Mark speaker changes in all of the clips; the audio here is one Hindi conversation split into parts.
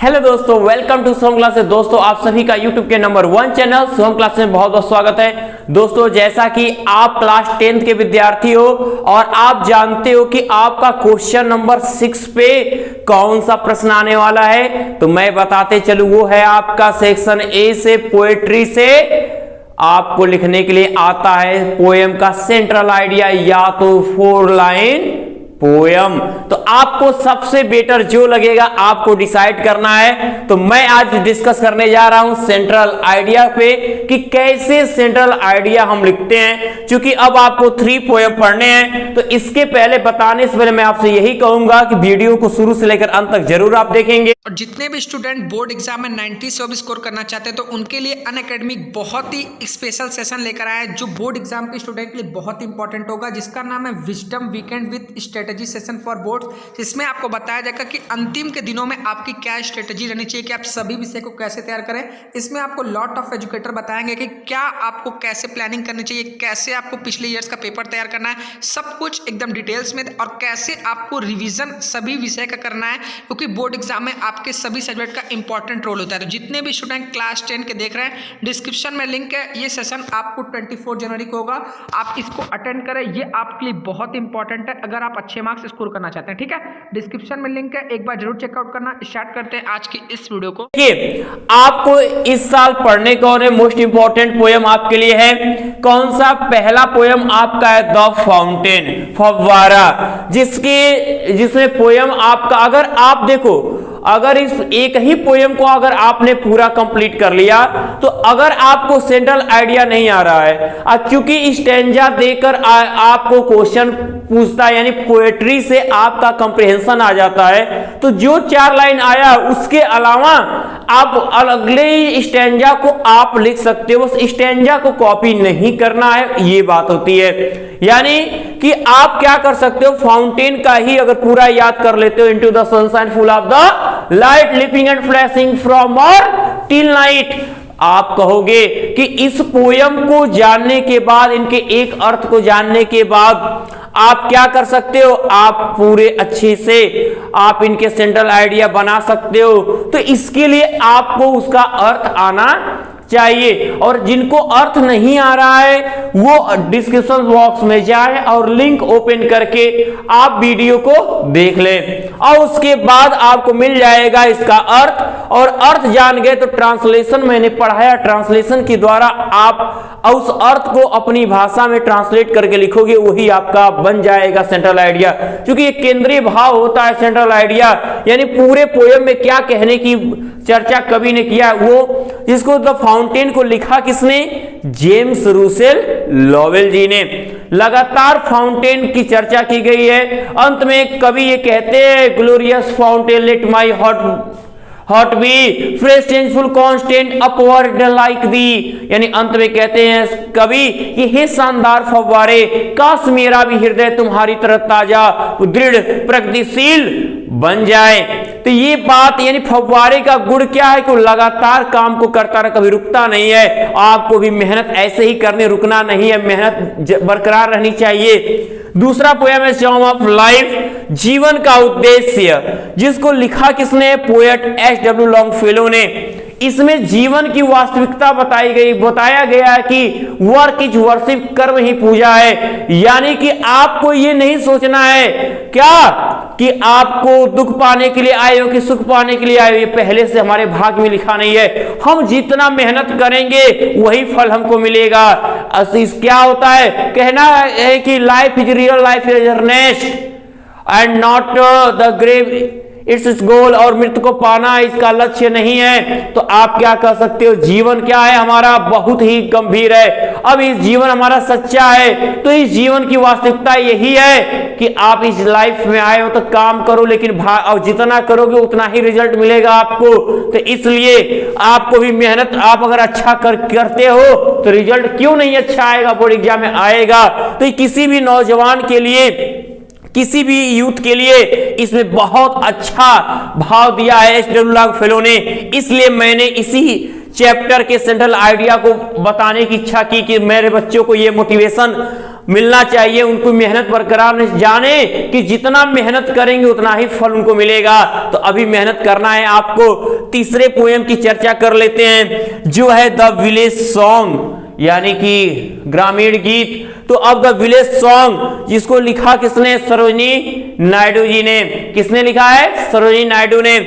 Speaker 1: हेलो दोस्तों, वेलकम टू सोहम क्लासेस। दोस्तों, आप सभी का यूट्यूब के नंबर 1 चैनल सोहम क्लासेस में बहुत बहुत स्वागत है। दोस्तों, जैसा कि आप क्लास 10th के विद्यार्थी हो और आप जानते हो कि आपका क्वेश्चन नंबर 6 पे कौन सा प्रश्न आने वाला है, तो मैं बताते चलूं, वो है आपका सेक्शन ए से पोएट्री से आपको लिखने के लिए आता है पोएम का सेंट्रल आइडिया या तो 4 लाइन पोयम। तो आपको सबसे बेटर जो लगेगा आपको डिसाइड करना है। तो मैं आज डिस्कस करने जा रहा हूं सेंट्रल आइडिया पे कि कैसे सेंट्रल आइडिया हम लिखते हैं। क्योंकि अब आपको 3 पोयम पढ़ने हैं, तो इसके पहले बताने से पहले मैं आपसे यही कहूंगा कि वीडियो को शुरू से लेकर अंत तक जरूर आप देखेंगे।
Speaker 2: और जितने भी स्टूडेंट बोर्ड एग्जाम में 90 से भी स्कोर करना चाहते हैं, तो उनके लिए अनअकैडमी बहुत ही स्पेशल सेशन लेकर आया है जो बोर्ड एग्जाम के स्टूडेंट के लिए बहुत इंपॉर्टेंट होगा, जिसका नाम है wisdom weekend with strategy session for board. इसमें आपको बताया जाएगा कि अंतिम के दिनों में आपकी क्या स्ट्रेटजी रहनी चाहिए, कि आप सभी विषय को कैसे तैयार करें। इसमें आपको लॉट ऑफ एजुकेटर बताएंगे कि क्या आपको कैसे प्लानिंग करनी चाहिए, कैसे आपको पिछले ईयर्स का पेपर तैयार करना है, सब कुछ एकदम डिटेल्स में, और कैसे आपको रिवीजन सभी विषय का करना है, क्योंकि बोर्ड एग्जाम में आपके सभी सब्जेक्ट का इंपॉर्टेंट रोल होता है। तो जितने भी स्टूडेंट क्लास 10 के देख रहे हैं, डिस्क्रिप्शन में लिंक है। ये सेशन आपको 24 जनवरी को होगा, आप इसको अटेंड करें, ये आपके लिए बहुत इंपॉर्टेंट है अगर आप अच्छे मार्क्स स्कोर करना चाहते हैं। ठीक है, डिस्क्रिप्शन में लिंक है, एक बार जरूर चेकआउट करना। स्टार्ट करते हैं आज की इस वीडियो को।
Speaker 1: देखिए, आपको इस साल पढ़ने कौन है, मोस्ट इंपॉर्टेंट पोयम आपके लिए है कौन सा? पहला पोयम आपका है द फाउंटेन, फव्वारा, जिसमें पोयम आपका, अगर आप देखो, अगर इस एक ही पोयम को अगर आपने पूरा कंप्लीट कर लिया, तो अगर आपको सेंट्रल आइडिया नहीं आ रहा है, क्योंकि स्टैंजा देकर आपको क्वेश्चन पूछता है, यानी पोएट्री से आपका कंप्रिहेंशन आ जाता है, तो जो 4 लाइन आया उसके अलावा आप अगले स्टैंजा को आप लिख सकते हो, उस स्टैंजा को कॉपी नहीं करना है, ये बात होती है। यानी कि आप क्या कर सकते हो, फाउंटेन का ही अगर पूरा याद कर लेते हो, into the sunshine full of the light leaping and flashing from और टिल नाइट, आप कहोगे कि इस पोयम को जानने के बाद, इनके एक अर्थ को जानने के बाद आप क्या कर सकते हो, आप पूरे अच्छे से आप इनके सेंट्रल आइडिया बना सकते हो। तो इसके लिए आपको उसका अर्थ आना चाहिए, और जिनको अर्थ नहीं आ रहा है वो डिस्क्रिप्शन बॉक्स में जाए और लिंक ओपन करके आप वीडियो को देख लें, और उसके बाद आपको मिल जाएगा इसका अर्थ। और अर्थ जान गए तो ट्रांसलेशन मैंने पढ़ाया, ट्रांसलेशन के द्वारा आप उस अर्थ को अपनी भाषा में ट्रांसलेट करके लिखोगे, वही आपका बन जाएगा सेंट्रल आइडिया। क्योंकि ये केंद्रीय भाव होता है सेंट्रल आइडिया, यानी पूरे पोयम में क्या कहने की चर्चा कवि ने किया, वो जिसको द फाउंटेन को लिखा किसने? जेम्स रूसेल लॉवेल जी ने। लगातार फाउंटेन की चर्चा की गई है। अंत में कवि ये कहते हैं, glorious fountain let my heart be fresh changeful constant upward like thee, यानी अंत में कहते हैं कवि कि हे शानदार फव्वारे, काश मेरा भी हृदय तुम्हारी तरह ताजा दृढ़ प्रगतिशील बन जाए। तो ये बात, यानी फव्वारे का गुण क्या है कि लगातार काम को करता रहे, कभी रुकता नहीं है। आपको भी मेहनत ऐसे ही करने, रुकना नहीं है, मेहनत बरकरार रहनी चाहिए। दूसरा पोयम है सॉन्ग ऑफ लाइफ, जीवन का उद्देश्य, जिसको लिखा किसने? पोएट एच.डब्ल्यू. लॉन्गफेलो ने। इसमें जीवन की वास्तविकता बताया गया है कि वर्क इज वर्शिप, कर्म ही पूजा है। यानी कि आपको ये नहीं सोचना है क्या कि आपको दुख पाने के लिए आए हो कि सुख पाने के लिए आए हो, ये पहले से हमारे भाग्य में लिखा नहीं है। हम जितना मेहनत करेंगे वही फल हमको मिलेगा। क्या होता है, कहना है कि life is real, life is earnest and not the grave its goal, और मृत्यु को पाना इसका लक्ष्य नहीं है। तो आप क्या कर सकते हो, जीवन क्या है हमारा? बहुत ही गंभीर है। अब इस जीवन हमारा सच्चा है, तो इस जीवन की वास्तविकता यही है कि आप इस लाइफ में आए हो तो काम करो, लेकिन और जितना करोगे उतना ही रिजल्ट मिलेगा आपको। तो इसलिए आपको भी मेहनत, आप अगर अच्छा करते हो तो रिजल्ट क्यों नहीं अच्छा आएगा, बोर्ड एग्जाम में आएगा। तो किसी भी नौजवान के लिए, किसी भी यूथ के लिए इसमें बहुत अच्छा भाव दिया है एच.डब्ल्यू. लॉन्गफेलो ने। इसलिए मैंने इसी चैप्टर के सेंट्रल आइडिया को बताने की इच्छा की कि मेरे बच्चों को ये मोटिवेशन मिलना चाहिए, उनको मेहनत बरकरार जाने कि जितना मेहनत करेंगे उतना ही फल उनको मिलेगा। तो अभी मेहनत करना है आपको। तीसरे पोयम की चर्चा कर लेते हैं जो है द विलेज सॉन्ग, यानी कि ग्रामीण गीत। तो अब द विलेज सॉन्ग जिसको लिखा किसने? सरोजिनी नायडू जी ने। किसने लिखा है? सरोजिनी नायडू ने।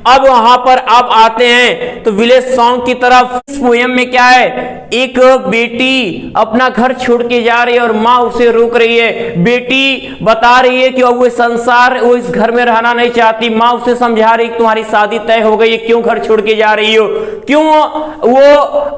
Speaker 1: अब वहां पर आप आते हैं तो विलेज सॉन्ग की तरफ। इस पोयम में क्या है? एक बेटी अपना घर छोड़ के जा रही है और माँ उसे रोक रही है। बेटी बता रही है कि अब वो संसार, वो इस घर में रहना नहीं चाहती। माँ उसे समझा रही है तुम्हारी शादी तय हो गई है, क्यों घर छोड़ के जा रही हो? क्यों वो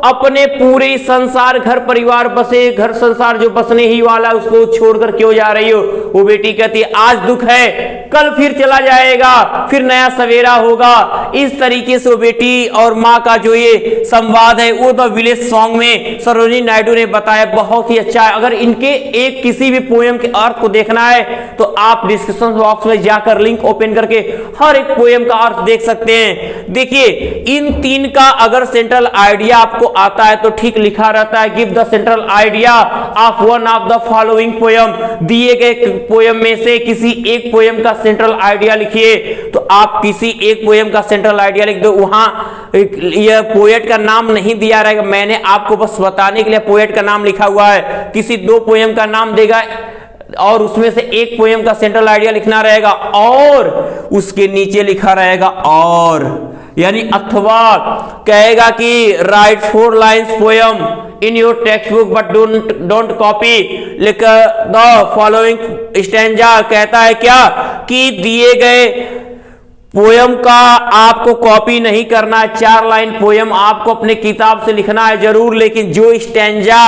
Speaker 1: अपने पूरे संसार, घर परिवार बसे, घर संसार जो बसने ही वाला उसको छोड़कर क्यों जा रही हो? वो बेटी कहती है आज दुख है, कल फिर चला जाएगा, फिर नया सवेरा होगा। इस तरीके से वो बेटी और माँ का जो ये संवाद है वो द विलेज सॉन्ग में सरोजिनी नायडू ने बताया। बहुत ही अच्छा है। अगर इनके एक किसी भी पोयम के अर्थ को देखना है तो आप डिस्क्रिप्शन बॉक्स में जाकर लिंक ओपन करके हर एक पोयम का अर्थ देख सकते हैं। देखिए इन तीन का अगर सेंट्रल आइडिया आपको आता है तो ठीक लिखा रहता है, give the central idea of one of the following poem. दिए गए पोयम में से किसी एक पोयम का सेंट्रल आइडिया लिखिए। तो आप किसी एक पोयम का सेंट्रल आइडिया लिख दो। वहां यह पोएट का नाम नहीं दिया रहेगा, मैंने आपको बस बताने के लिए पोएट का नाम लिखा हुआ है। किसी दो पोयम का नाम देगा और उसमें से एक पोयम का सेंट्रल आइडिया लिखना रहेगा और उसके नीचे लिखा रहेगा और, यानी अथवा कहेगा कि right 4 lines poem in your text book but don't copy लिख द फॉलोइंग स्टैंजा। कहता है क्या कि दिए गए पोयम का आपको कॉपी नहीं करना है। 4 लाइन पोयम आपको अपने किताब से लिखना है जरूर, लेकिन जो स्टैंजा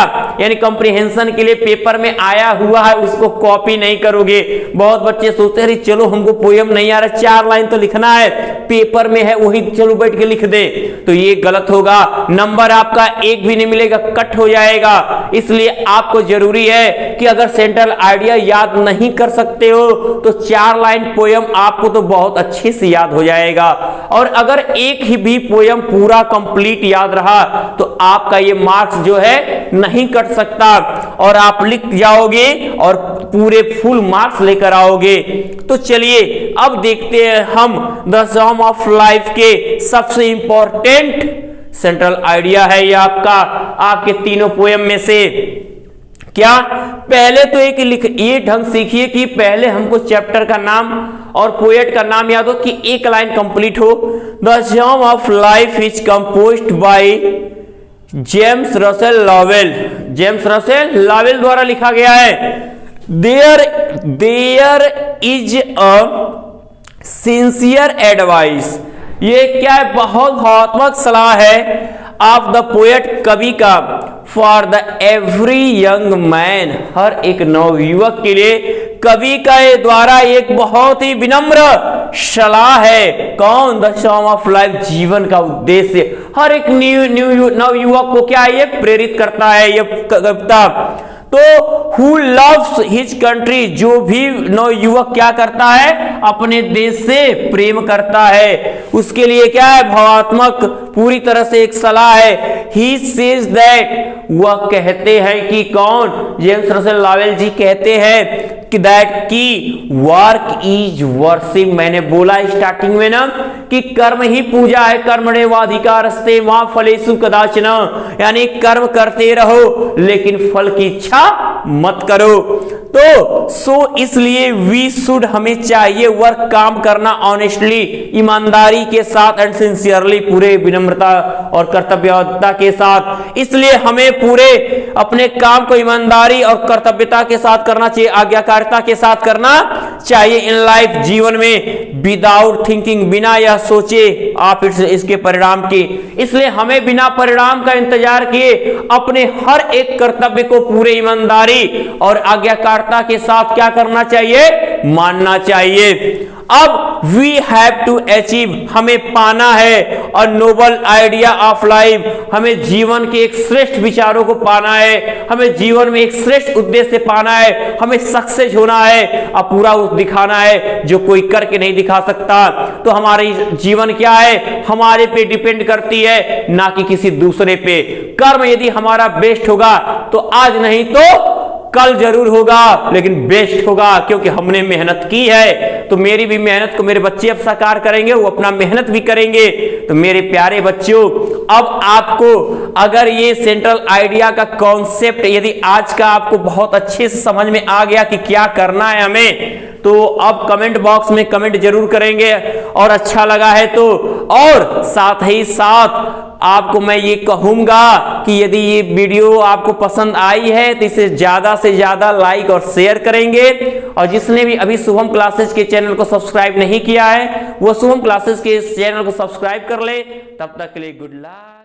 Speaker 1: यानी कॉम्प्रिहेंशन के लिए पेपर में आया हुआ है उसको कॉपी नहीं करोगे। बहुत बच्चे सोचते हैं चलो हमको पोयम नहीं आ रहा, 4 लाइन तो लिखना है, पेपर में है वही चलो बैठ के लिख दे, तो ये गलत होगा। नंबर आपका एक भी नहीं मिलेगा, कट हो जाएगा। इसलिए आपको जरूरी है कि अगर सेंट्रल आइडिया याद नहीं कर सकते हो तो 4 लाइन पोयम आपको तो बहुत अच्छे से याद हो जाएगा। और अगर एक ही भी पोयम पूरा कंप्लीट याद रहा तो आपका ये मार्क्स जो है नहीं कट सकता और आप लिख जाओगे और पूरे फुल मार्क्स लेकर आओगे। तो चलिए अब देखते हैं हम द सम ऑफ लाइफ के सबसे इंपॉर्टेंट सेंट्रल आइडिया है ये आपका, आपके तीनों पोयम में से। क्या? पहले तो एक ये ढंग सीखिए कि पहले हमको चैप्टर का नाम और पोएट का नाम याद हो कि एक लाइन कंप्लीट हो। The sum of life is composed by James Russell Lowell. James Russell Lowell द्वारा लिखा गया है। There is a sincere advice. ये क्या है? बहुत भावनात्मक सलाह है ऑफ द पोएट, कवि का, for the every young man, हर एक नवयुवक के लिए कवि का ये द्वारा एक बहुत ही विनम्र सलाह है। कौन? द सम ऑफ लाइफ, जीवन का उद्देश्य। हर एक नवयुवक को क्या ये प्रेरित करता है ये कविता। तो हु लव्स हिज कंट्री, जो भी नवयुवक क्या करता है? अपने देश से प्रेम करता है, उसके लिए क्या है? भावात्मक पूरी तरह से एक सलाह है। ही सेज दैट, वह कहते हैं कि कौन? जेम्स रसेल लॉवेल जी कहते हैं कि दैट की वर्क इज वर्शिप। मैंने बोला स्टार्टिंग में ना कि कर्म ही पूजा है, कर्मण्येवाधिकारस्ते मा फलेषु कदाचन, यानी कर्म करते रहो लेकिन फल की इच्छा मत करो। तो इसलिए वी शुड, हमें चाहिए वर्क, काम करना ऑनेस्टली, ईमानदारी के साथ एंड सिंसियरली, पूरे विनम्रता और कर्तव्यता के साथ। इसलिए हमें पूरे अपने काम को ईमानदारी और कर्तव्यता के साथ करना चाहिए, आज्ञाकारिता के साथ करना चाहिए इन लाइफ, जीवन में, विदाउट थिंकिंग, बिना यह सोचे आप इसके परिणाम के। इसलिए हमें बिना परिणाम का इंतजार किए अपने हर एक कर्तव्य को पूरे ईमानदारी और आज्ञाकारिता के साथ क्या करना चाहिए? मानना चाहिए। अब वी हैव टू अचीव, हमें पाना है अ नोबल आइडिया ऑफ लाइफ, हमें जीवन के एक श्रेष्ठ विचारों को पाना है, हमें जीवन में एक श्रेष्ठ उद्देश्य पाना है, हमें सक्सेस होना है और पूरा दिखाना है जो कोई करके नहीं दिखा सकता। तो हमारी जीवन क्या है? हमारे पे डिपेंड करती है, ना कि किसी दूसरे पे। कर्म यदि हमारा बेस्ट होगा तो आज नहीं तो कल जरूर होगा, लेकिन बेस्ट होगा क्योंकि हमने मेहनत की है। तो मेरी भी मेहनत को मेरे बच्चे अब साकार करेंगे, वो अपना मेहनत भी करेंगे। तो मेरे प्यारे बच्चों, अब आपको अगर ये सेंट्रल आइडिया का कॉन्सेप्ट यदि आज का आपको बहुत अच्छे से समझ में आ गया कि क्या करना है हमें, तो अब कमेंट बॉक्स में कमेंट जरूर करेंगे और अच्छा लगा है तो। और साथ ही साथ आपको मैं ये कहूंगा कि यदि ये वीडियो आपको पसंद आई है तो इसे ज्यादा से ज्यादा लाइक और शेयर करेंगे। और जिसने भी अभी शुभम क्लासेस के चैनल को सब्सक्राइब नहीं किया है वो शुभम क्लासेस के चैनल को सब्सक्राइब कर ले। तब तक के लिए गुड लक।